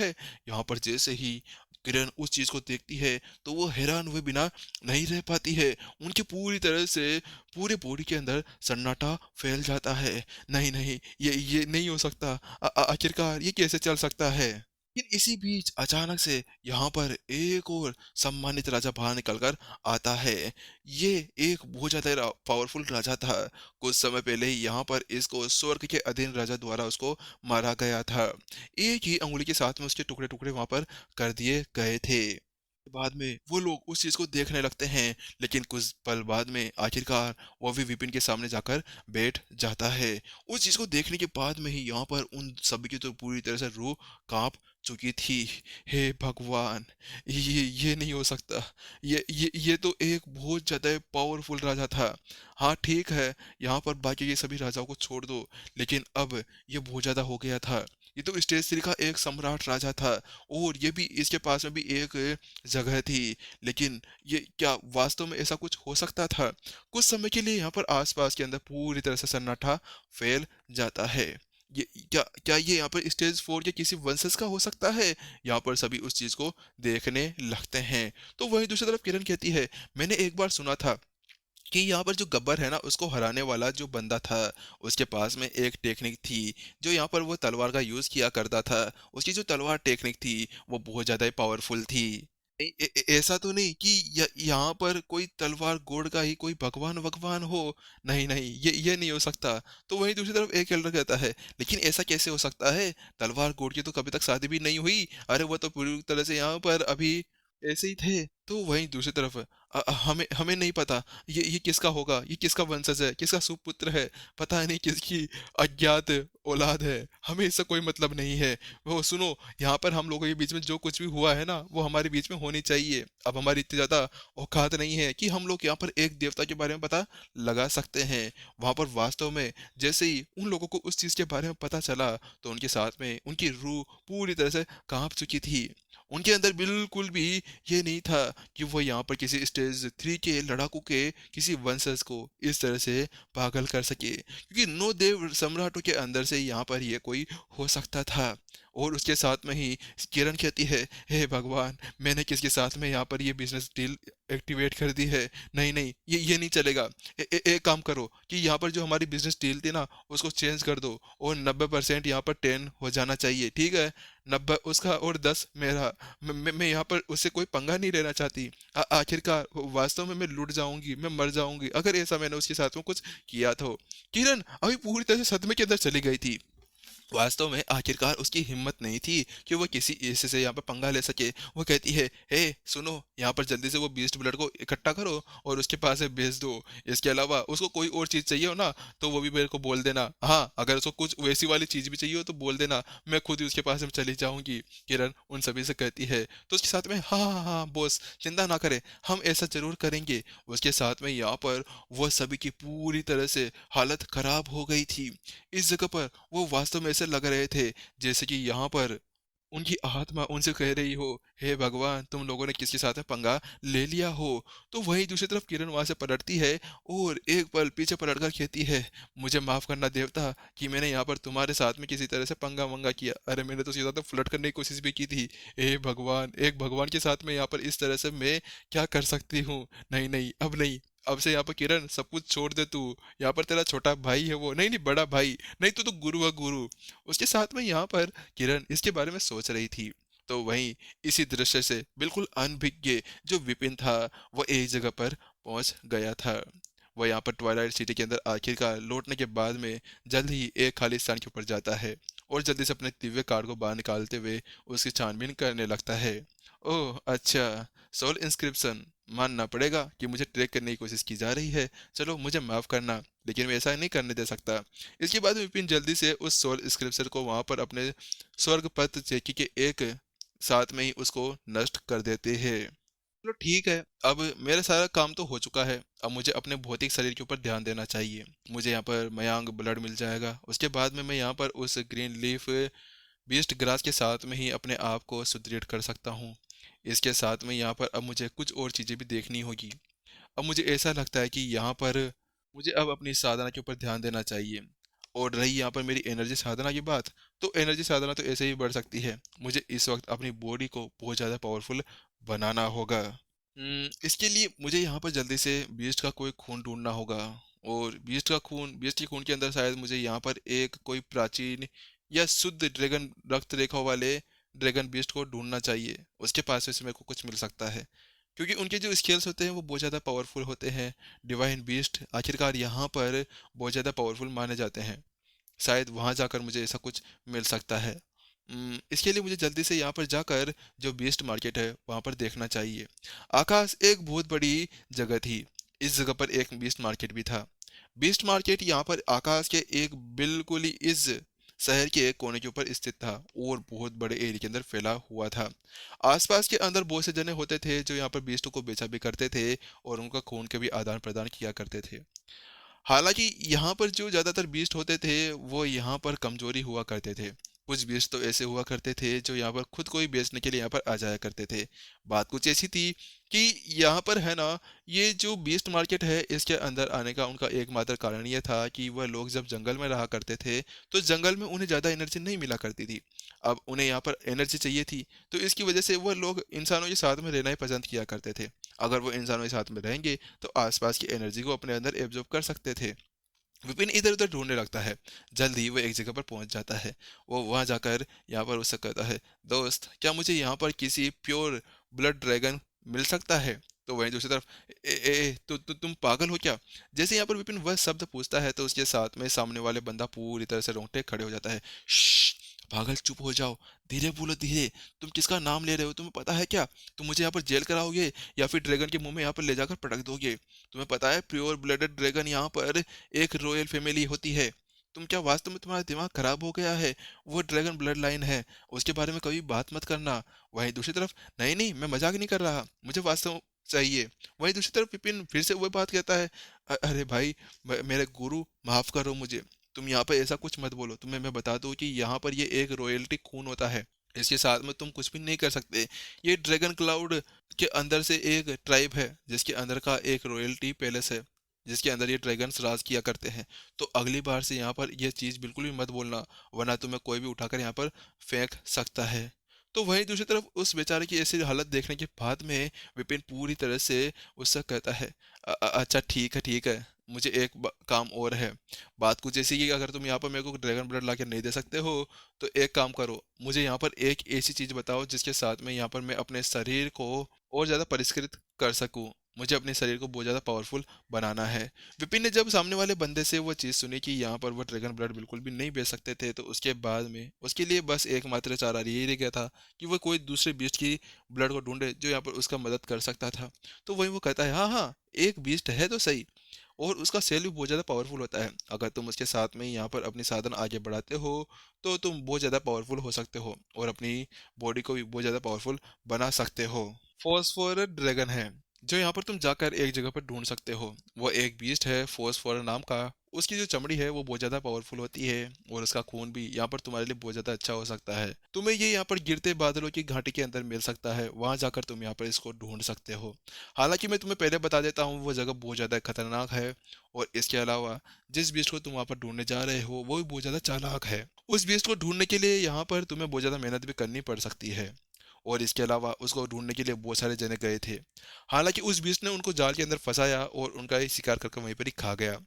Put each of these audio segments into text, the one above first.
है। यहाँ पर जैसे ही किरण उस चीज को देखती है तो वो हैरान हुए बिना नहीं रह पाती है। उनके पूरी तरह से पूरे बॉडी के अंदर सन्नाटा फैल जाता है। नहीं नहीं, ये नहीं हो सकता। आखिरकार ये कैसे चल सकता है। लेकिन इसी बीच अचानक से यहाँ पर एक और सम्मानित राजा बाहर निकलकर आता है। ये एक बहुत ज्यादा पावरफुल राजा था। कुछ समय पहले ही यहाँ पर इसको स्वर्ग के अधीन राजा द्वारा उसको मारा गया था। एक ही अंगुली के साथ में उसके टुकड़े टुकड़े वहां पर कर दिए गए थे। बाद में वो लोग उस चीज को देखने लगते हैं, लेकिन कुछ पल बाद में आखिरकार वो भी विपिन के सामने जाकर बैठ जाता है। उस चीज को देखने के बाद में ही यहाँ पर उन सभी की तो पूरी तरह से रूह कांप चुकी थी। हे भगवान, ये नहीं हो सकता। ये तो एक बहुत ज्यादा पावरफुल राजा था। हाँ ठीक है, यहाँ पर बाकी के सभी राजाओं को छोड़ दो, लेकिन अब ये बहुत ज्यादा हो गया था। ये तो स्टेज थ्री का एक सम्राट राजा था, और ये भी इसके पास में भी एक जगह थी। लेकिन ये क्या वास्तव में ऐसा कुछ हो सकता था। कुछ समय के लिए यहाँ पर आसपास के अंदर पूरी तरह से सन्नाटा फैल जाता है। ये क्या क्या ये यहाँ पर स्टेज फोर के किसी वंशज का हो सकता है। यहाँ पर सभी उस चीज को देखने लगते हैं। तो वहीं दूसरी तरफ किरण कहती है, मैंने एक बार सुना था कि यहाँ पर जो गब्बर है ना, उसको हराने वाला जो बंदा था, उसके पास में एक टेक्निक थी। जो यहाँ पर वो तलवार का यूज किया करता था, उसकी जो तलवार टेक्निक थी वो बहुत ज्यादा ही पावरफुल थी। ऐसा तो नहीं कि यहाँ पर कोई तलवार गोड़ का ही कोई भगवान भगवान हो। नहीं नहीं, ये नहीं हो सकता। तो वहीं दूसरी तरफ एक एल्डर कहता है, लेकिन ऐसा कैसे हो सकता है, तलवार गोड़ की तो कभी तक शादी भी नहीं हुई। अरे वो तो पूरी तरह से यहाँ पर अभी ऐसे ही थे। तो वहीं दूसरी तरफ हमें हमें नहीं पता ये किसका होगा, ये किसका वंशज है, किसका सुपुत्र है। पता नहीं किसकी अज्ञात औलाद है। हमें इससे कोई मतलब नहीं है। वो सुनो, यहाँ पर हम लोगों के बीच में जो कुछ भी हुआ है ना, वो हमारे बीच में होनी चाहिए। अब हमारी इतनी ज्यादा औकात नहीं है कि हम लोग यहाँ पर एक देवता के बारे में पता लगा सकते हैं। वहां पर वास्तव में जैसे ही उन लोगों को उस चीज के बारे में पता चला, तो उनके साथ में उनकी रूह पूरी तरह से कांप चुकी थी। उनके अंदर बिल्कुल भी ये नहीं था कि वो यहाँ पर किसी स्टेज थ्री के लड़ाकू के किसी वंशज को इस तरह से पागल कर सके, क्योंकि नौ देव सम्राटों के अंदर से यहाँ पर ये कोई हो सकता था। और उसके साथ में ही किरण कहती है, हे भगवान, मैंने किसके साथ में यहाँ पर ये बिजनेस डील एक्टिवेट कर दी है। नहीं नहीं, ये नहीं चलेगा। एक काम करो कि यहाँ पर जो हमारी बिजनेस डील थी ना, उसको चेंज कर दो, और 90% यहाँ पर 10 हो जाना चाहिए, ठीक है। 90 उसका और 10 मेरा। मैं यहाँ पर उससे कोई पंगा नहीं लेना चाहती। आखिरकार वास्तव में मैं लुट जाऊंगी, मैं मर जाऊंगी अगर ऐसा मैंने उसके साथ में कुछ किया तो। किरण अभी पूरी तरह से सदमे के अंदर चली गई थी। वास्तव में आखिरकार उसकी हिम्मत नहीं थी कि वो किसी ऐसे से यहाँ पे पंगा ले सके। वो कहती है, हे सुनो, यहाँ पर जल्दी से वो बीस्ट ब्लड को इकट्ठा करो और उसके पास से भेज दो। इसके अलावा उसको कोई और चीज चाहिए हो ना, तो वो भी मेरे को बोल देना। हाँ, अगर उसको कुछ वैसी वाली चीज भी चाहिए हो तो बोल देना, मैं खुद ही उसके पास में चली जाऊंगी। किरण उन सभी से कहती है। तो उसके साथ में, हाँ हाँ हाँ बॉस, चिंता ना करें, हम ऐसा जरूर करेंगे। उसके साथ में यहाँ पर वह सभी की पूरी तरह से हालत खराब हो गई थी। इस जगह पर वो वास्तव में ऐसे लग रहे थे जैसे कि यहाँ पर उनकी आत्मा उनसे कह रही हो, हे भगवान, तुम लोगों ने किसके साथ में पंगा ले लिया हो। तो वहीं दूसरी तरफ किरण वहां से पलटती है और एक पल पीछे पलटकर कहती है, मुझे माफ करना देवता कि मैंने यहाँ पर तुम्हारे साथ में किसी तरह से पंगा वंगा किया। अरे मैंने तो सीधा तो फ्लर्ट करने की कोशिश भी की थी। हे भगवान, एक भगवान के साथ में यहाँ पर इस तरह से मैं क्या कर सकती हूँ। नहीं नहीं, अब नहीं। अब से यहाँ पर किरण सब कुछ छोड़ दे तू। यहाँ पर तेरा छोटा भाई है वो, नहीं नहीं बड़ा भाई, नहीं तू तो गुरु है गुरु। उसके साथ में यहाँ पर किरण इसके बारे में सोच रही थी। तो वहीं इसी दृश्य से बिल्कुल अनभिज्ञ जो विपिन था, वो एक जगह पर पहुंच गया था। वह यहाँ पर ट्वाइलाइट सिटी के अंदर आखिरकार लौटने के बाद में जल्द ही एक खाली स्थान के ऊपर जाता है, और जल्दी से अपने दिव्य कार्ड को बाहर निकालते हुए उसकी छानबीन करने लगता है। ओह अच्छा, सोल इंस्क्रिप्शन। मानना पड़ेगा कि मुझे ट्रैक करने की कोशिश की जा रही है। चलो मुझे माफ करना, लेकिन मैं ऐसा नहीं करने दे सकता। इसके बाद विपिन जल्दी से उस सोल इंस्क्रिप्शन को वहां पर अपने स्वर्ग पथ चेकी के एक साथ में ही उसको नष्ट कर देते हैं। चलो ठीक है, अब मेरा सारा काम तो हो चुका है। अब मुझे अपने भौतिक शरीर के ऊपर ध्यान देना चाहिए। मुझे यहाँ पर मयांग ब्लड मिल जाएगा, उसके बाद में मैं यहाँ पर उस ग्रीन लीफ बीस्ट ग्रास के साथ में ही अपने आप को सुदृढ़ कर सकता हूँ। इसके साथ में यहाँ पर अब मुझे कुछ और चीज़ें भी देखनी होगी। अब मुझे ऐसा लगता है कि यहाँ पर मुझे अब अपनी साधना के ऊपर ध्यान देना चाहिए। और रही यहाँ पर मेरी एनर्जी साधना की बात, तो एनर्जी साधना तो ऐसे ही बढ़ सकती है। मुझे इस वक्त अपनी बॉडी को बहुत ज़्यादा पावरफुल बनाना होगा। इसके लिए मुझे यहाँ पर जल्दी से बीस्ट का कोई खून ढूंढना होगा। और बीस्ट के खून के अंदर शायद मुझे यहाँ पर एक कोई प्राचीन या शुद्ध ड्रैगन रक्त रेखा वाले ड्रैगन बीस्ट को ढूंढना चाहिए। उसके पास से मेरे को कुछ मिल सकता है, क्योंकि उनके जो स्किल्स होते हैं वो बहुत ज़्यादा पावरफुल होते हैं। डिवाइन बीस्ट आखिरकार यहाँ पर बहुत ज़्यादा पावरफुल माने जाते हैं। शायद वहाँ जाकर मुझे ऐसा कुछ मिल सकता है। इसके लिए मुझे जल्दी से यहाँ पर जाकर जो बीस्ट मार्केट है वहाँ पर देखना चाहिए। आकाश एक बहुत बड़ी जगह थी। इस जगह पर एक बीस्ट मार्केट भी था। बीस्ट मार्केट यहाँ पर आकाश के एक बिल्कुल ही इस शहर के एक कोने के ऊपर स्थित था और बहुत बड़े एरिया के अंदर फैला हुआ था। आसपास के अंदर बहुत से जने होते थे जो यहाँ पर बीस्टों को बेचा भी करते थे और उनका खून के भी आदान प्रदान किया करते थे। हालांकि यहाँ पर जो ज्यादातर बीस्ट होते थे वो यहाँ पर कमजोरी हुआ करते थे। कुछ बीस्ट तो ऐसे हुआ करते थे जो यहाँ पर खुद को ही बेचने के लिए यहाँ पर आ जाया करते थे। बात कुछ ऐसी थी कि यहाँ पर है ना, ये जो बीस्ट मार्केट है इसके अंदर आने का उनका एकमात्र कारण ये था कि वह लोग जब जंगल में रहा करते थे तो जंगल में उन्हें ज़्यादा एनर्जी नहीं मिला करती थी। अब उन्हें यहाँ पर एनर्जी चाहिए थी, तो इसकी वजह से वह लोग इंसानों के साथ में रहना ही पसंद किया करते थे। अगर वो इंसानों के साथ में रहेंगे तो आसपास की एनर्जी को अपने अंदर एब्जॉर्ब कर सकते थे। विपिन इधर उधर ढूंढने लगता है। जल्दी वो एक जगह पर पहुंच जाता है। वो वहां जाकर यहाँ पर उससे कहता है, दोस्त क्या मुझे यहाँ पर किसी प्योर ब्लड ड्रैगन मिल सकता है? तो वहीं दूसरी तरफ, तुम पागल हो क्या? जैसे यहाँ पर विपिन वह शब्द पूछता है तो उसके साथ में सामने वाले बंदा पूरी तरह से रोंगटे खड़े हो जाता है। श्श, पागल चुप हो जाओ, धीरे बोलो धीरे। तुम किसका नाम ले रहे हो? तुम्हें पता है क्या तुम मुझे यहाँ पर जेल कराओगे या फिर ड्रैगन के मुंह में यहाँ पर ले जाकर पटक दोगे? तुम्हें पता है प्योर ब्लडेड ड्रैगन यहाँ पर एक रॉयल फैमिली होती है। तुम क्या वास्तव में तुम्हारा दिमाग खराब हो गया है? वो ड्रैगन ब्लड लाइन है, उसके बारे में कभी बात मत करना। वहीं दूसरी तरफ, नहीं नहीं मैं मजाक नहीं कर रहा, मुझे वास्तव चाहिए। वहीं दूसरी तरफ विपिन फिर से वही बात कहता है, अरे भाई, मेरे गुरु माफ करो मुझे। तुम यहाँ पे ऐसा कुछ मत बोलो। तुम्हें मैं बता दूं कि यहाँ पर ये एक रॉयल्टी खून होता है। इसके साथ में तुम कुछ भी नहीं कर सकते। ये ड्रैगन क्लाउड के अंदर से एक ट्राइब है जिसके अंदर का एक रॉयल्टी पैलेस है, जिसके अंदर ये ड्रैगन्स राज किया करते हैं। तो अगली बार से यहाँ पर ये चीज़ बिल्कुल भी मत बोलना, वरना तुम्हें कोई भी उठाकर यहाँ पर फेंक सकता है। तो वहीं दूसरी तरफ उस बेचारे की ऐसी हालत देखने के बाद में विपिन पूरी तरह से उससे कहता है, अच्छा ठीक है ठीक है, मुझे एक काम और है। बात कुछ ऐसी कि अगर तुम यहाँ पर मेरे को ड्रैगन ब्लड ला के नहीं दे सकते हो तो एक काम करो, मुझे यहाँ पर एक ऐसी चीज़ बताओ जिसके साथ में यहाँ पर मैं अपने शरीर को और ज़्यादा परिष्कृत कर सकूँ। मुझे अपने शरीर को बहुत ज़्यादा पावरफुल बनाना है। विपिन ने जब सामने वाले बंदे से वो चीज़ सुनी कि यहाँ पर वो ड्रैगन ब्लड बिल्कुल भी नहीं बेच सकते थे, तो उसके बाद में उसके लिए बस एकमात्र चारा यही रह गया था कि वो कोई दूसरे बीस्ट की ब्लड को ढूंढे जो यहाँ पर उसका मदद कर सकता था। तो वही वो कहता है, हाँ हाँ, एक बीस्ट है तो सही, और उसका सेल भी बहुत ज़्यादा पावरफुल होता है। अगर तुम उसके साथ में यहाँ पर अपनी साधन आगे बढ़ाते हो तो तुम बहुत ज़्यादा पावरफुल हो सकते हो और अपनी बॉडी को भी बहुत ज़्यादा पावरफुल बना सकते हो। फॉस्फोरस ड्रैगन है जो यहाँ पर तुम जाकर एक जगह पर ढूंढ सकते हो। वो एक बीस्ट है फॉस्फोरस नाम का। उसकी जो चमड़ी है वो बहुत ज़्यादा पावरफुल होती है और उसका खून भी यहाँ पर तुम्हारे लिए बहुत ज़्यादा अच्छा हो सकता है। तुम्हें ये यहाँ पर गिरते बादलों की घाटी के अंदर मिल सकता है, वहां जाकर तुम यहाँ पर इसको ढूंढ सकते हो। हालांकि मैं तुम्हें पहले बता देता हूँ वो जगह बहुत ज़्यादा खतरनाक है। और इसके अलावा जिस बीस्ट को तुम वहाँ पर ढूंढने जा रहे हो वो भी बहुत ज़्यादा चालाक है। उस बीस्ट को ढूंढने के लिए यहाँ पर तुम्हें बहुत ज़्यादा मेहनत भी करनी पड़ सकती है। और इसके अलावा उसको ढूंढने के लिए बहुत सारे जने गए थे। हालांकि उस बीस्ट ने उनको जाल के अंदर फंसाया और उनका ही शिकार करके वहीं पर ही खा गया।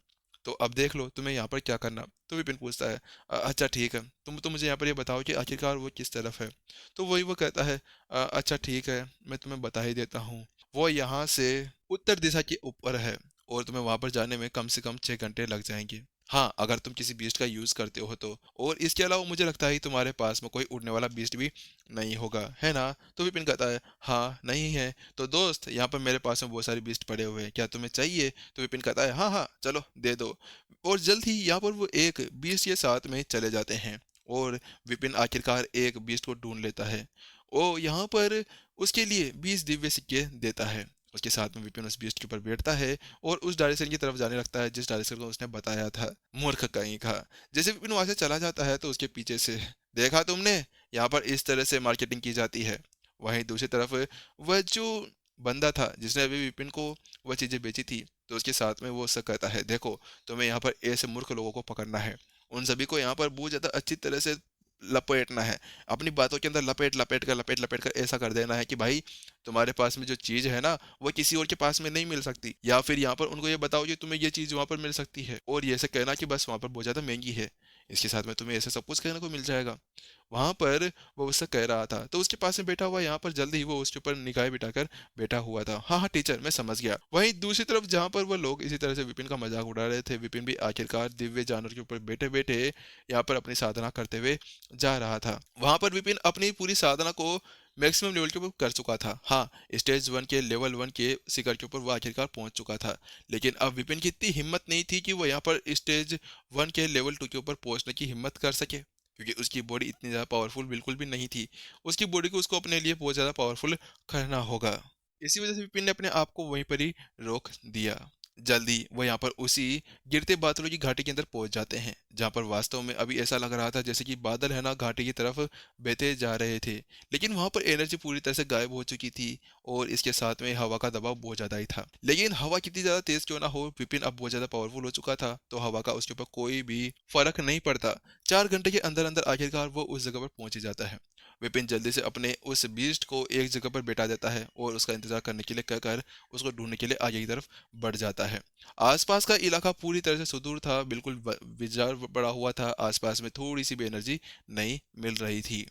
तो अब देख लो तुम्हें यहाँ पर क्या करना। तो विपिन पूछता है, अच्छा ठीक है, तुम तो मुझे यहाँ पर ये बताओ कि आखिरकार वो किस तरफ है?" तो वही वो कहता है, अच्छा ठीक है, मैं तुम्हें बता ही देता हूँ। वो यहाँ से उत्तर दिशा के ऊपर है और तुम्हें वहां पर जाने में कम से कम 6 घंटे लग जाएंगे। हाँ, अगर तुम किसी बीस्ट का यूज करते हो तो। और इसके अलावा मुझे लगता है तुम्हारे पास में कोई उड़ने वाला बीस्ट भी नहीं होगा, है ना? तो विपिन कहता है, हाँ नहीं है। तो दोस्त, यहाँ पर मेरे पास में बहुत सारे बीस्ट पड़े हुए हैं, क्या तुम्हें चाहिए? तो विपिन कहता है, हाँ हाँ चलो दे दो। और जल्द ही यहाँ पर वो एक बीस्ट के साथ में चले जाते हैं और विपिन आखिरकार एक बीस्ट को ढूंढ लेता है। वो यहाँ पर उसके लिए 20 दिव्य सिक्के देता है। उसके साथ में विपिन उस बीस्ट के ऊपर बैठता है और उस डायरेक्शन की तरफ जाने लगता है जिस डायरेक्शन को उसने बताया था। मूर्ख कहीं का। जैसे विपिन वहां से चला जाता है तो उसके पीछे से, देखा तुमने, यहाँ पर इस तरह से मार्केटिंग की जाती है। वहीं दूसरी तरफ वह जो बंदा था जिसने अभी विपिन को वह चीजें बेची थी, तो उसके साथ में वो उससे कहता है, देखो तुम्हें यहाँ पर ऐसे मूर्ख लोगों को पकड़ना है। उन सभी को यहाँ पर बहुत ज़्यादा अच्छी तरह से लपेटना है। अपनी बातों के अंदर लपेट कर ऐसा कर देना है कि भाई तुम्हारे पास में जो चीज़ है ना, वो किसी और के पास में नहीं मिल सकती। या फिर यहाँ पर उनको ये बताओ कि तुम्हें ये चीज़ वहाँ पर मिल सकती है और ये ऐसे कहना कि बस वहाँ पर बहुत ज़्यादा महँगी है। इसके साथ में तुम्हें ऐसा सब कुछ कहने को मिल जाएगा। वहाँ पर वो उससे कह रहा था, तो उसके पास में बैठा हुआ यहाँ पर जल्दी ही वो उसके ऊपर निगाहें बिठाकर बैठा हुआ था। हाँ, हाँ टीचर, मैं समझ गया। वहीं दूसरी तरफ जहाँ पर वो लोग इसी तरह से विपिन का मज़ाक उड़ा रहे थे, विपिन भी आखिरकार दिव्य जानवर के ऊपर बैठे-बैठे यहाँ पर अपनी साधना करते हुए जा रहा था। वहाँ पर विपिन अपनी पूरी साधना को मैक्सिमम लेवल के ऊपर कर चुका था। हाँ, स्टेज 1 के लेवल 1 के शिखर के ऊपर वो आखिरकार पहुँच चुका था। लेकिन अब विपिन की इतनी हिम्मत नहीं थी कि वो यहाँ पर स्टेज 1 के लेवल 2 के ऊपर पहुँचने की हिम्मत कर सके। क्योंकि उसकी बॉडी इतनी ज़्यादा पावरफुल बिल्कुल भी नहीं थी। उसकी बॉडी को उसको अपने लिए बहुत ज़्यादा पावरफुल करना होगा। इसी वजह से विपिन ने अपने आप को वहीं पर ही रोक दिया। जल्दी वो यहाँ पर उसी गिरते बादलों की घाटी के अंदर पहुंच जाते हैं, जहाँ पर वास्तव में अभी ऐसा लग रहा था जैसे कि बादल है ना घाटी की तरफ बहते जा रहे थे। लेकिन वहाँ पर एनर्जी पूरी तरह से गायब हो चुकी थी और इसके साथ में हवा का दबाव बहुत ज़्यादा ही था। लेकिन हवा कितनी ज़्यादा तेज क्यों ना हो, विपिन अब बहुत ज़्यादा पावरफुल हो चुका था, तो हवा का उसके ऊपर कोई भी फर्क नहीं पड़ता। 4 घंटे के अंदर अंदर आखिरकार वो उस जगह पर पहुंच ही जाता है। विपिन जल्दी से अपने उस बीस्ट को एक जगह पर बैठा देता है और उसका इंतजार करने के लिए कहकर उसको ढूंढने के लिए आगे की तरफ बढ़ जाता है। आसपास का इलाका पूरी तरह से सुदूर था, बिल्कुल विजार पड़ा हुआ था, आसपास में थोड़ी सी भी एनर्जी नहीं मिल रही थी।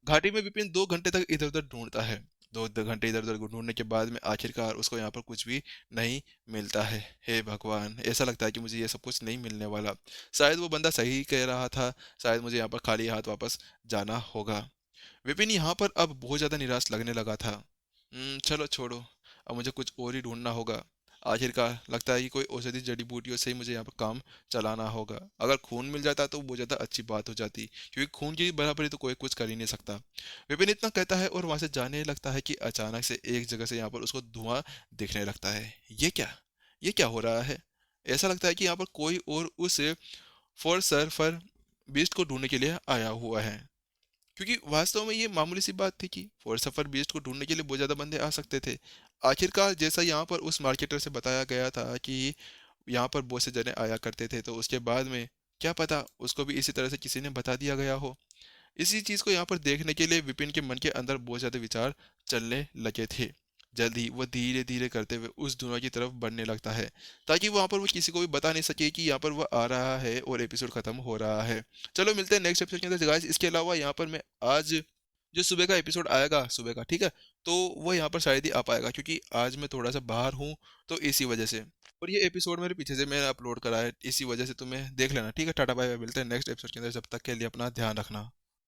घाटी में विपिन 2 घंटे तक इधर उधर ढूंढता है। दो घंटे इधर उधर ढूंढने के बाद में आखिरकार उसको यहाँ पर कुछ भी नहीं मिलता है। हे भगवान, ऐसा लगता है कि मुझे ये सब कुछ नहीं मिलने वाला। शायद वो बंदा सही कह रहा था, शायद मुझे यहाँ पर खाली हाथ वापस जाना होगा। विपिन यहाँ पर अब बहुत ज़्यादा निराश लगने लगा था। चलो छोड़ो, अब मुझे कुछ और ही ढूंढना होगा। आखिरकार लगता है कि कोई औषधि जड़ी बूटियों से ही मुझे यहाँ पर काम चलाना होगा। अगर खून मिल जाता तो बहुत ज़्यादा अच्छी बात हो जाती, क्योंकि खून की बराबरी तो कोई कुछ कर ही नहीं सकता। विपिन इतना कहता है और वहाँ से जाने लगता है कि अचानक से एक जगह से यहाँ पर उसको धुआं दिखने लगता है। ये क्या हो रहा है? ऐसा लगता है कि यहाँ पर कोई और उस फोर सर्फर बीस्ट को ढूंढने के लिए आया हुआ है। क्योंकि वास्तव में ये मामूली सी बात थी कि फॉर बीस्ट को ढूंढने के लिए बहुत ज़्यादा बंदे आ सकते थे। आखिरकार जैसा यहाँ पर उस मार्केटर से बताया गया था कि यहाँ पर बहुत से जने आया करते थे, तो उसके बाद में क्या पता उसको भी इसी तरह से किसी ने बता दिया गया हो। इसी चीज़ को यहाँ पर देखने के लिए विपिन के मन के अंदर बहुत ज़्यादा विचार चलने लगे थे। जल्द ही वो धीरे धीरे करते हुए उस धुआं की तरफ बढ़ने लगता है, ताकि वहाँ पर वो किसी को भी बता नहीं सके कि यहाँ पर वो आ रहा है और एपिसोड खत्म हो रहा है। चलो मिलते हैं नेक्स्ट एपिसोड के अंदर गाइस। इसके अलावा यहाँ पर मैं आज जो सुबह का एपिसोड आएगा सुबह का, ठीक है, तो वो यहाँ पर शायद ही आ पाएगा क्योंकि आज मैं थोड़ा सा बाहर हूँ, तो इसी वजह से। और ये एपिसोड मेरे पीछे से मैंने अपलोड करा है, इसी वजह से तुम्हें देख लेना, ठीक है। टाटा बाय बाय, मिलते हैं नेक्स्ट एपिसोड के अंदर, जब तक के लिए अपना ध्यान रखना।